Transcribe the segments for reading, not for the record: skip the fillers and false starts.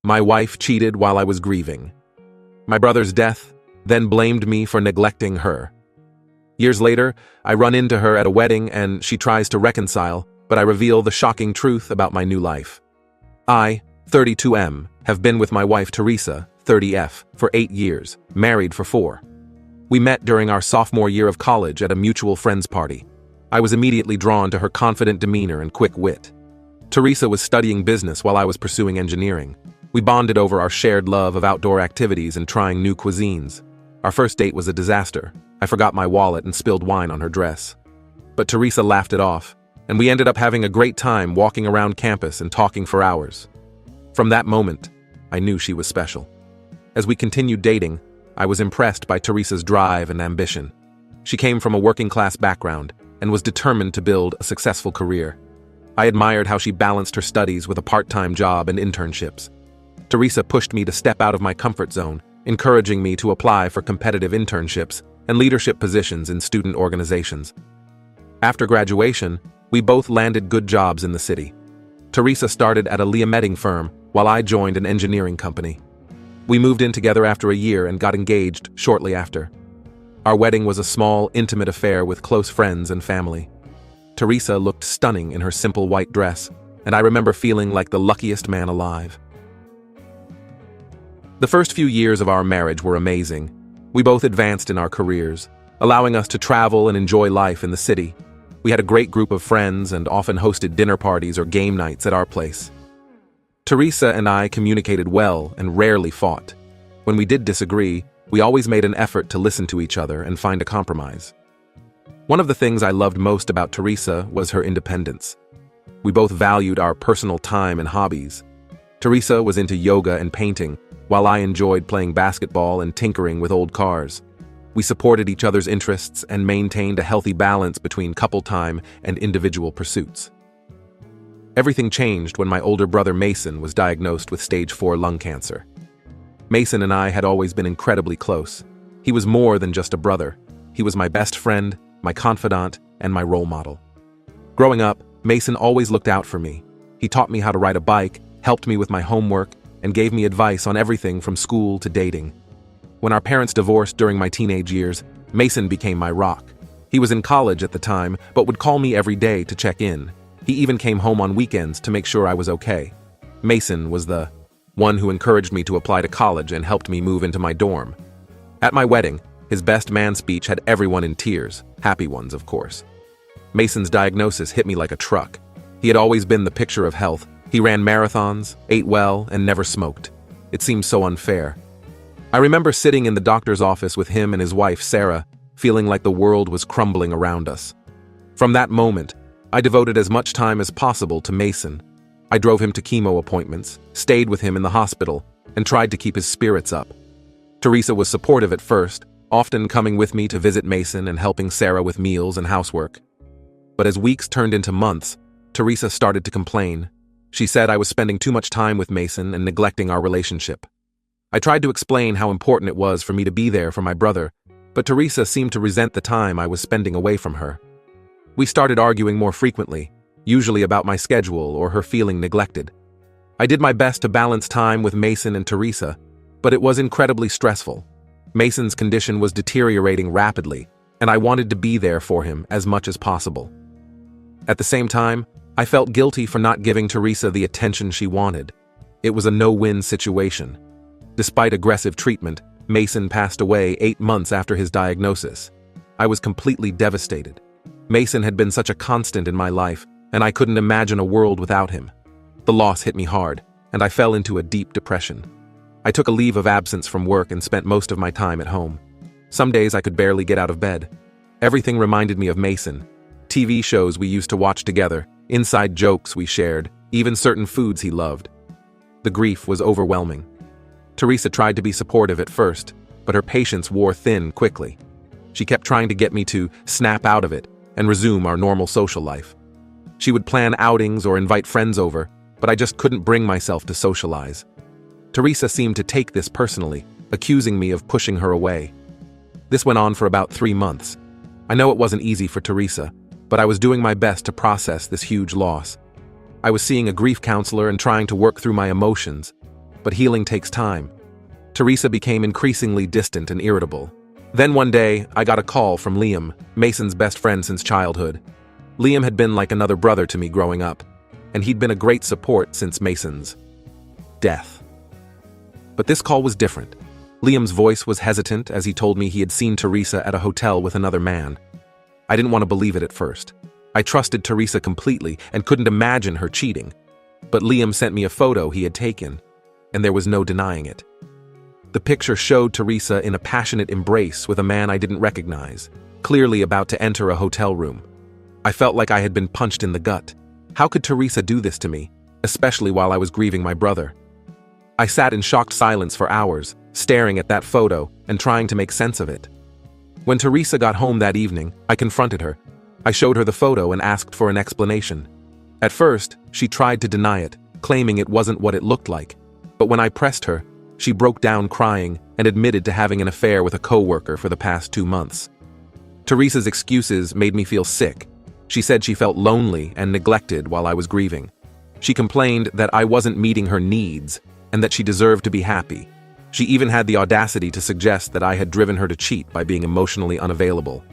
My wife cheated while I was grieving. My brother's death then blamed me for neglecting her. Years later, I run into her at a wedding and she tries to reconcile, but I reveal the shocking truth about my new life. I, 32M, have been with my wife Teresa, 30F, for 8 years, married for 4. We met during our sophomore year of college at a mutual friends party. I was immediately drawn to her confident demeanor and quick wit. Teresa was studying business while I was pursuing engineering. We bonded over our shared love of outdoor activities and trying new cuisines. Our first date was a disaster. I forgot my wallet and spilled wine on her dress. But Teresa laughed it off, and we ended up having a great time walking around campus and talking for hours. From that moment, I knew she was special. As we continued dating, I was impressed by Teresa's drive and ambition. She came from a working-class background and was determined to build a successful career. I admired how she balanced her studies with a part-time job and internships. Teresa pushed me to step out of my comfort zone, encouraging me to apply for competitive internships and leadership positions in student organizations. After graduation, we both landed good jobs in the city. Teresa started at a liametting firm, while I joined an engineering company. We moved in together after a year and got engaged shortly after. Our wedding was a small, intimate affair with close friends and family. Teresa looked stunning in her simple white dress, and I remember feeling like the luckiest man alive. The first few years of our marriage were amazing. We both advanced in our careers, allowing us to travel and enjoy life in the city. We had a great group of friends and often hosted dinner parties or game nights at our place. Teresa and I communicated well and rarely fought. When we did disagree, we always made an effort to listen to each other and find a compromise. One of the things I loved most about Teresa was her independence. We both valued our personal time and hobbies. Teresa was into yoga and painting, while I enjoyed playing basketball and tinkering with old cars. We supported each other's interests and maintained a healthy balance between couple time and individual pursuits. Everything changed when my older brother Mason was diagnosed with stage 4 lung cancer. Mason and I had always been incredibly close. He was more than just a brother. He was my best friend, my confidant, and my role model. Growing up, Mason always looked out for me. He taught me how to ride a bike, helped me with my homework, and gave me advice on everything from school to dating. When our parents divorced during my teenage years, Mason became my rock. He was in college at the time, but would call me every day to check in. He even came home on weekends to make sure I was okay. Mason was the one who encouraged me to apply to college and helped me move into my dorm. At my wedding, his best man speech had everyone in tears, happy ones, of course. Mason's diagnosis hit me like a truck. He had always been the picture of health. He ran marathons, ate well, and never smoked. It seemed so unfair. I remember sitting in the doctor's office with him and his wife, Sarah, feeling like the world was crumbling around us. From that moment, I devoted as much time as possible to Mason. I drove him to chemo appointments, stayed with him in the hospital, and tried to keep his spirits up. Teresa was supportive at first, often coming with me to visit Mason and helping Sarah with meals and housework. But as weeks turned into months, Teresa started to complain. She said I was spending too much time with Mason and neglecting our relationship. I tried to explain how important it was for me to be there for my brother, but Teresa seemed to resent the time I was spending away from her. We started arguing more frequently, usually about my schedule or her feeling neglected. I did my best to balance time with Mason and Teresa, but it was incredibly stressful. Mason's condition was deteriorating rapidly, and I wanted to be there for him as much as possible. At the same time, I felt guilty for not giving Teresa the attention she wanted. It was a no-win situation. Despite aggressive treatment, Mason passed away 8 months after his diagnosis. I was completely devastated. Mason had been such a constant in my life, and I couldn't imagine a world without him. The loss hit me hard, and I fell into a deep depression. I took a leave of absence from work and spent most of my time at home. Some days I could barely get out of bed. Everything reminded me of Mason. TV shows we used to watch together, inside jokes we shared, even certain foods he loved. The grief was overwhelming. Teresa tried to be supportive at first, but her patience wore thin quickly. She kept trying to get me to snap out of it and resume our normal social life. She would plan outings or invite friends over, but I just couldn't bring myself to socialize. Teresa seemed to take this personally, accusing me of pushing her away. This went on for about 3 months. I know it wasn't easy for Teresa, but I was doing my best to process this huge loss. I was seeing a grief counselor and trying to work through my emotions. but healing takes time. Teresa became increasingly distant and irritable. Then one day, I got a call from Liam, Mason's best friend since childhood. Liam had been like another brother to me growing up, and he'd been a great support since Mason's death. But this call was different. Liam's voice was hesitant as he told me he had seen Teresa at a hotel with another man. I didn't want to believe it at first. I trusted Teresa completely and couldn't imagine her cheating. But Liam sent me a photo he had taken, and there was no denying it. The picture showed Teresa in a passionate embrace with a man I didn't recognize, clearly about to enter a hotel room. I felt like I had been punched in the gut. How could Teresa do this to me, especially while I was grieving my brother? I sat in shocked silence for hours, staring at that photo and trying to make sense of it. When Teresa got home that evening, I confronted her. I showed her the photo and asked for an explanation. At first, she tried to deny it, claiming it wasn't what it looked like. But when I pressed her, she broke down crying and admitted to having an affair with a coworker for the past 2 months. Teresa's excuses made me feel sick. She said she felt lonely and neglected while I was grieving. She complained that I wasn't meeting her needs and that she deserved to be happy. She even had the audacity to suggest that I had driven her to cheat by being emotionally unavailable.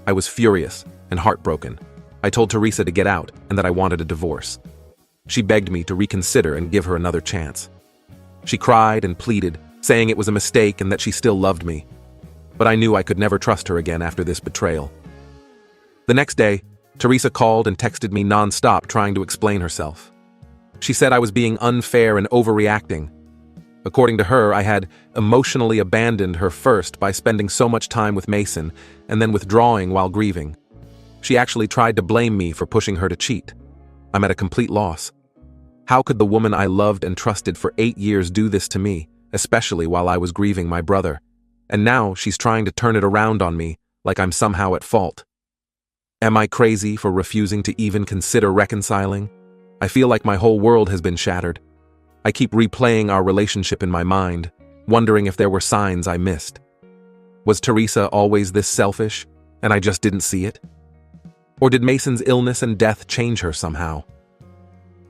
I was furious and heartbroken. I told Teresa to get out and that I wanted a divorce. She begged me to reconsider and give her another chance. She cried and pleaded, saying it was a mistake and that she still loved me. But I knew I could never trust her again after this betrayal. The next day, Teresa called and texted me non-stop trying to explain herself. She said I was being unfair and overreacting. According to her, I had emotionally abandoned her first by spending so much time with Mason and then withdrawing while grieving. She actually tried to blame me for pushing her to cheat. I'm at a complete loss. How could the woman I loved and trusted for 8 years do this to me, especially while I was grieving my brother? And now she's trying to turn it around on me, like I'm somehow at fault. Am I crazy for refusing to even consider reconciling? I feel like my whole world has been shattered. I keep replaying our relationship in my mind, wondering if there were signs I missed. Was Teresa always this selfish, and I just didn't see it? Or did Mason's illness and death change her somehow?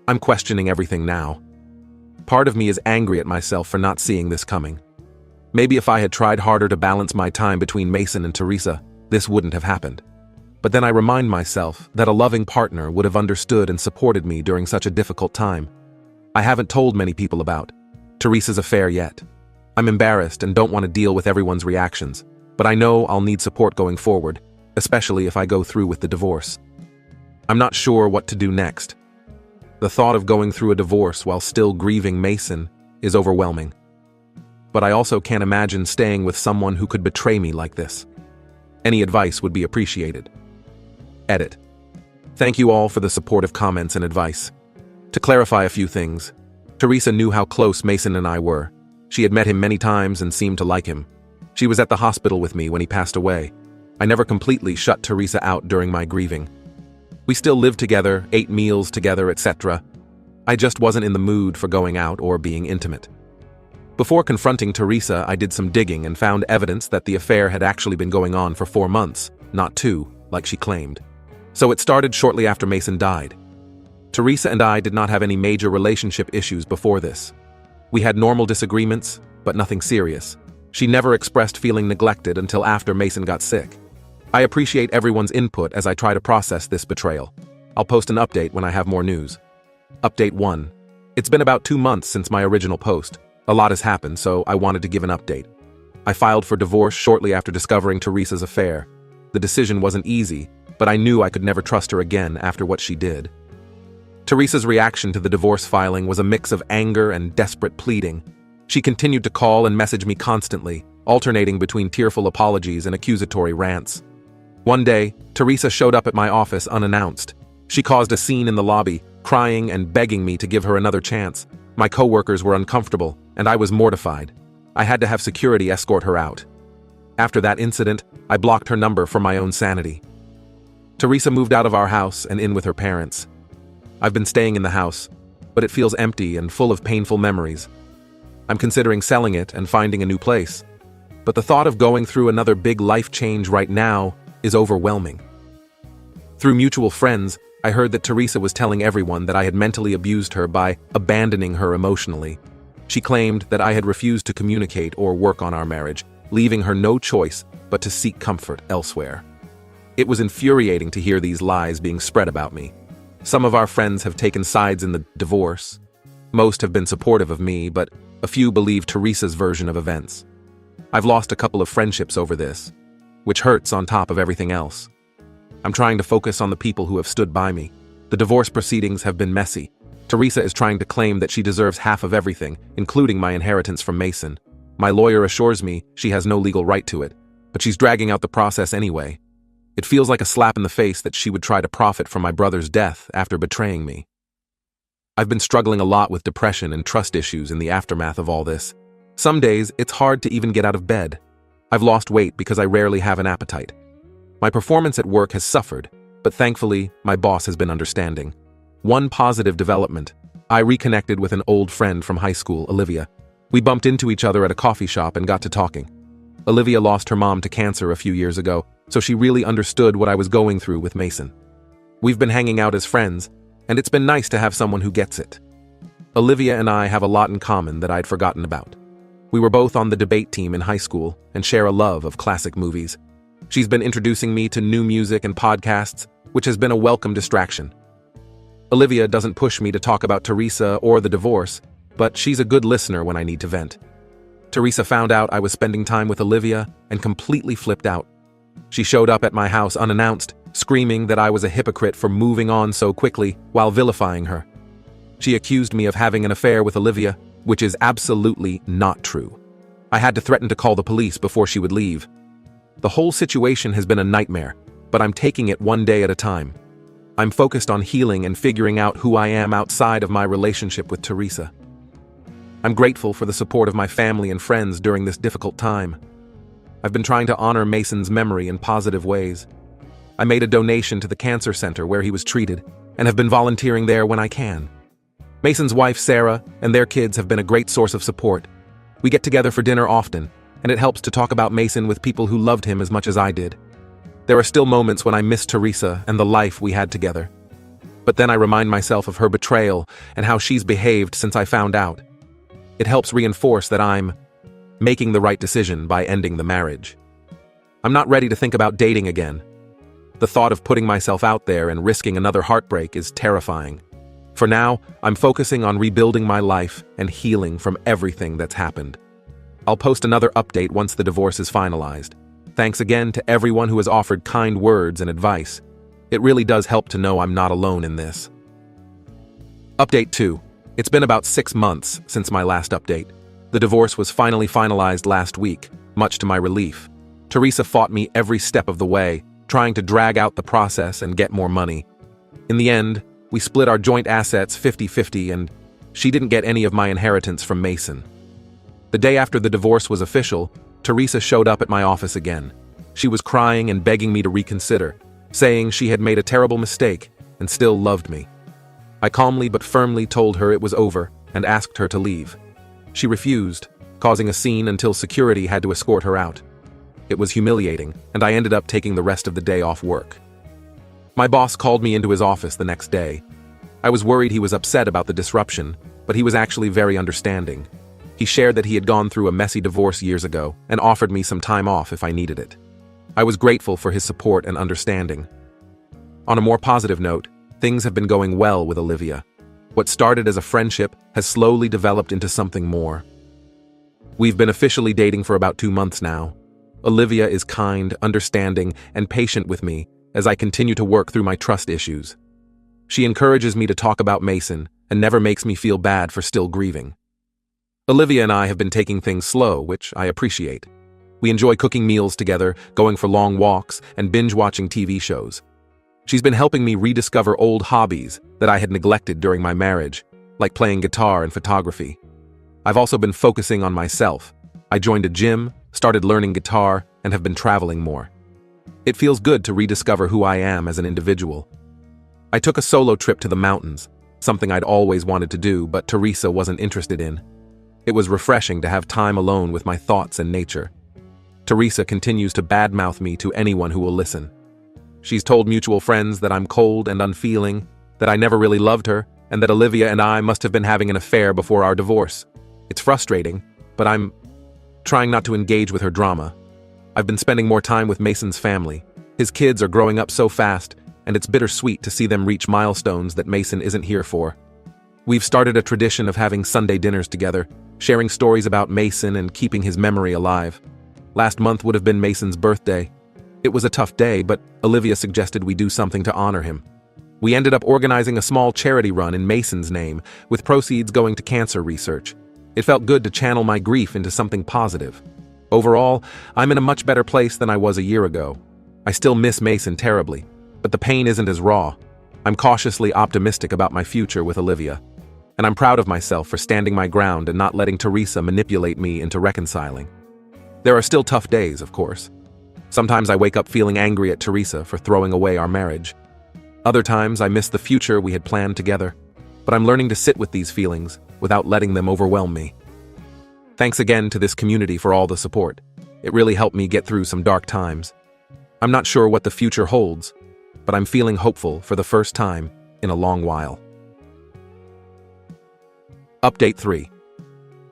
I'm questioning everything now. Part of me is angry at myself for not seeing this coming. Maybe if I had tried harder to balance my time between Mason and Teresa, this wouldn't have happened. But then I remind myself that a loving partner would have understood and supported me during such a difficult time. I haven't told many people about Teresa's affair yet. I'm embarrassed and don't want to deal with everyone's reactions, but I know I'll need support going forward, especially if I go through with the divorce. I'm not sure what to do next. The thought of going through a divorce while still grieving Mason is overwhelming. But I also can't imagine staying with someone who could betray me like this. Any advice would be appreciated. Edit. Thank you all for the supportive comments and advice. To clarify a few things, Teresa knew how close Mason and I were. She had met him many times and seemed to like him. She was at the hospital with me when he passed away. I never completely shut Teresa out during my grieving. We still lived together, ate meals together, etc. I just wasn't in the mood for going out or being intimate. Before confronting Teresa, I did some digging and found evidence that the affair had actually been going on for 4 months, not 2, like she claimed. So it started shortly after Mason died. Teresa and I did not have any major relationship issues before this. We had normal disagreements, but nothing serious. She never expressed feeling neglected until after Mason got sick. I appreciate everyone's input as I try to process this betrayal. I'll post an update when I have more news. Update 1. It's been about 2 months since my original post. A lot has happened, so I wanted to give an update. I filed for divorce shortly after discovering Teresa's affair. The decision wasn't easy, but I knew I could never trust her again after what she did. Teresa's reaction to the divorce filing was a mix of anger and desperate pleading. She continued to call and message me constantly, alternating between tearful apologies and accusatory rants. One day, Teresa showed up at my office unannounced. She caused a scene in the lobby, crying and begging me to give her another chance. My coworkers were uncomfortable, and I was mortified. I had to have security escort her out. After that incident, I blocked her number for my own sanity. Teresa moved out of our house and in with her parents. I've been staying in the house, but it feels empty and full of painful memories. I'm considering selling it and finding a new place. But the thought of going through another big life change right now is overwhelming. Through mutual friends, I heard that Teresa was telling everyone that I had mentally abused her by abandoning her emotionally. She claimed that I had refused to communicate or work on our marriage, leaving her no choice but to seek comfort elsewhere. It was infuriating to hear these lies being spread about me. Some of our friends have taken sides in the divorce. Most have been supportive of me, but a few believe Teresa's version of events. I've lost a couple of friendships over this, which hurts on top of everything else. I'm trying to focus on the people who have stood by me. The divorce proceedings have been messy. Teresa is trying to claim that she deserves half of everything, including my inheritance from Mason. My lawyer assures me she has no legal right to it, but she's dragging out the process anyway. It feels like a slap in the face that she would try to profit from my brother's death after betraying me. I've been struggling a lot with depression and trust issues in the aftermath of all this. Some days, it's hard to even get out of bed. I've lost weight because I rarely have an appetite. My performance at work has suffered, but thankfully, my boss has been understanding. One positive development: I reconnected with an old friend from high school, Olivia. We bumped into each other at a coffee shop and got to talking. Olivia lost her mom to cancer a few years ago, so she really understood what I was going through with Mason. We've been hanging out as friends, and it's been nice to have someone who gets it. Olivia and I have a lot in common that I'd forgotten about. We were both on the debate team in high school and share a love of classic movies. She's been introducing me to new music and podcasts, which has been a welcome distraction. Olivia doesn't push me to talk about Teresa or the divorce, but she's a good listener when I need to vent. Teresa found out I was spending time with Olivia and completely flipped out. She showed up at my house unannounced, screaming that I was a hypocrite for moving on so quickly while vilifying her. She accused me of having an affair with Olivia, which is absolutely not true. I had to threaten to call the police before she would leave. The whole situation has been a nightmare, but I'm taking it one day at a time. I'm focused on healing and figuring out who I am outside of my relationship with Teresa. I'm grateful for the support of my family and friends during this difficult time. I've been trying to honor Mason's memory in positive ways. I made a donation to the cancer center where he was treated and have been volunteering there when I can. Mason's wife, Sarah, and their kids have been a great source of support. We get together for dinner often, and it helps to talk about Mason with people who loved him as much as I did. There are still moments when I miss Teresa and the life we had together. But then I remind myself of her betrayal and how she's behaved since I found out. It helps reinforce that I'm making the right decision by ending the marriage. I'm not ready to think about dating again. The thought of putting myself out there and risking another heartbreak is terrifying. For now, I'm focusing on rebuilding my life and healing from everything that's happened. I'll post another update once the divorce is finalized. Thanks again to everyone who has offered kind words and advice. It really does help to know I'm not alone in this. Update 2. It's been about 6 months since my last update. The divorce was finally finalized last week, much to my relief. Teresa fought me every step of the way, trying to drag out the process and get more money. In the end, we split our joint assets 50-50, and she didn't get any of my inheritance from Mason. The day after the divorce was official, Teresa showed up at my office again. She was crying and begging me to reconsider, saying she had made a terrible mistake and still loved me. I calmly but firmly told her it was over and asked her to leave. She refused, causing a scene until security had to escort her out. It was humiliating, and I ended up taking the rest of the day off work. My boss called me into his office the next day. I was worried he was upset about the disruption, but he was actually very understanding. He shared that he had gone through a messy divorce years ago and offered me some time off if I needed it. I was grateful for his support and understanding. On a more positive note, things have been going well with Olivia. What started as a friendship has slowly developed into something more. We've been officially dating for about 2 months now. Olivia is kind, understanding, and patient with me as I continue to work through my trust issues. She encourages me to talk about Mason and never makes me feel bad for still grieving. Olivia and I have been taking things slow, which I appreciate. We enjoy cooking meals together, going for long walks, and binge-watching TV shows. She's been helping me rediscover old hobbies that I had neglected during my marriage, like playing guitar and photography. I've also been focusing on myself. I joined a gym, started learning guitar, and have been traveling more. It feels good to rediscover who I am as an individual. I took a solo trip to the mountains, something I'd always wanted to do, but Teresa wasn't interested in. It was refreshing to have time alone with my thoughts and nature. Teresa continues to badmouth me to anyone who will listen. She's told mutual friends that I'm cold and unfeeling, that I never really loved her, and that Olivia and I must have been having an affair before our divorce. It's frustrating, but I'm trying not to engage with her drama. I've been spending more time with Mason's family. His kids are growing up so fast, and it's bittersweet to see them reach milestones that Mason isn't here for. We've started a tradition of having Sunday dinners together, sharing stories about Mason and keeping his memory alive. Last month would have been Mason's birthday. It was a tough day, but Olivia suggested we do something to honor him. We ended up organizing a small charity run in Mason's name, with proceeds going to cancer research. It felt good to channel my grief into something positive. Overall, I'm in a much better place than I was a year ago. I still miss Mason terribly, but the pain isn't as raw. I'm cautiously optimistic about my future with Olivia, and I'm proud of myself for standing my ground and not letting Teresa manipulate me into reconciling. There are still tough days, of course. Sometimes I wake up feeling angry at Teresa for throwing away our marriage. Other times I miss the future we had planned together, but I'm learning to sit with these feelings without letting them overwhelm me. Thanks again to this community for all the support. It really helped me get through some dark times. I'm not sure what the future holds, but I'm feeling hopeful for the first time in a long while. Update 3.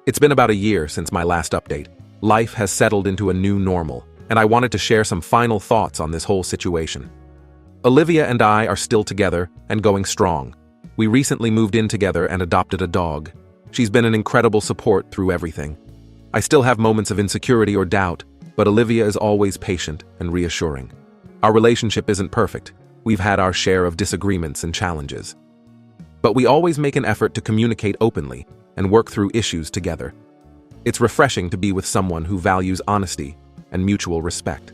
It's been about a year since my last update. Life has settled into a new normal, and I wanted to share some final thoughts on this whole situation. Olivia and I are still together and going strong. We recently moved in together and adopted a dog. She's been an incredible support through everything. I still have moments of insecurity or doubt, but Olivia is always patient and reassuring. Our relationship isn't perfect. We've had our share of disagreements and challenges. But we always make an effort to communicate openly and work through issues together. It's refreshing to be with someone who values honesty and mutual respect.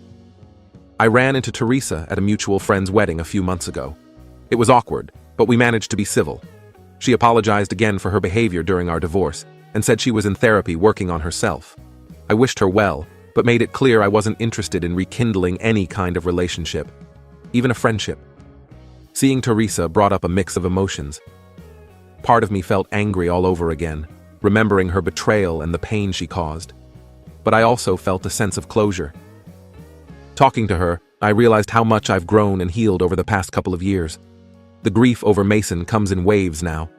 I ran into Teresa at a mutual friend's wedding a few months ago. It was awkward, but we managed to be civil. She apologized again for her behavior during our divorce and said she was in therapy working on herself. I wished her well, but made it clear I wasn't interested in rekindling any kind of relationship, even a friendship. Seeing Teresa brought up a mix of emotions. Part of me felt angry all over again, remembering her betrayal and the pain she caused. But I also felt a sense of closure. Talking to her, I realized how much I've grown and healed over the past couple of years. The grief over Mason comes in waves now.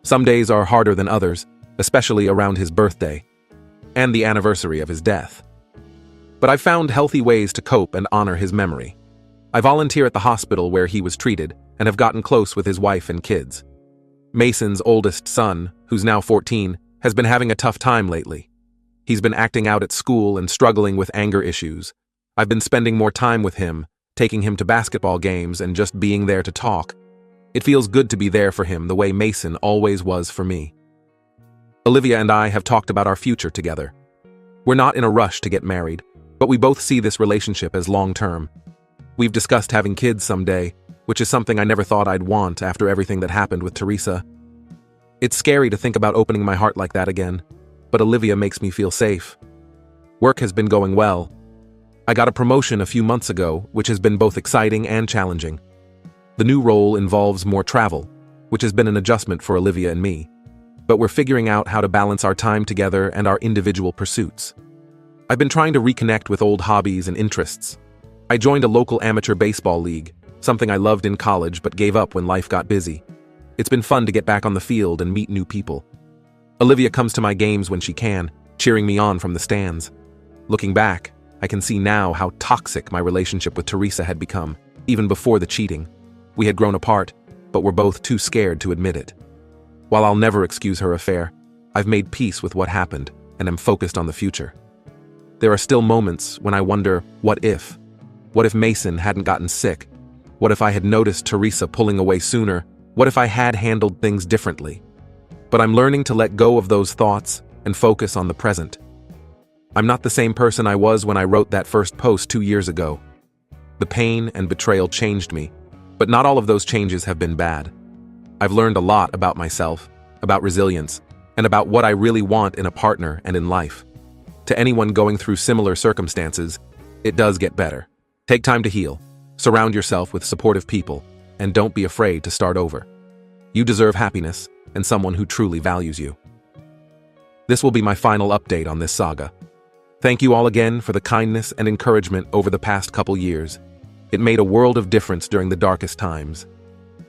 Some days are harder than others, especially around his birthday and the anniversary of his death. But I've found healthy ways to cope and honor his memory. I volunteer at the hospital where he was treated and have gotten close with his wife and kids. Mason's oldest son, who's now 14, has been having a tough time lately. He's been acting out at school and struggling with anger issues. I've been spending more time with him, taking him to basketball games and just being there to talk. It feels good to be there for him the way Mason always was for me. Olivia and I have talked about our future together. We're not in a rush to get married, but we both see this relationship as long-term. We've discussed having kids someday, which is something I never thought I'd want after everything that happened with Teresa. It's scary to think about opening my heart like that again, but Olivia makes me feel safe. Work has been going well. I got a promotion a few months ago, which has been both exciting and challenging. The new role involves more travel, which has been an adjustment for Olivia and me, but we're figuring out how to balance our time together and our individual pursuits. I've been trying to reconnect with old hobbies and interests. I joined a local amateur baseball league, something I loved in college but gave up when life got busy. It's been fun to get back on the field and meet new people. Olivia comes to my games when she can, cheering me on from the stands. Looking back, I can see now how toxic my relationship with Teresa had become, even before the cheating. We had grown apart, but were both too scared to admit it. While I'll never excuse her affair, I've made peace with what happened and am focused on the future. There are still moments when I wonder, what if? What if Mason hadn't gotten sick? What if I had noticed Teresa pulling away sooner? What if I had handled things differently? But I'm learning to let go of those thoughts and focus on the present. I'm not the same person I was when I wrote that first post 2 years ago. The pain and betrayal changed me, but not all of those changes have been bad. I've learned a lot about myself, about resilience, and about what I really want in a partner and in life. To anyone going through similar circumstances, it does get better. Take time to heal, surround yourself with supportive people, and don't be afraid to start over. You deserve happiness and someone who truly values you. This will be my final update on this saga. Thank you all again for the kindness and encouragement over the past couple years. It made a world of difference during the darkest times.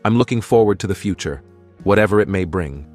I'm looking forward to the future, whatever it may bring.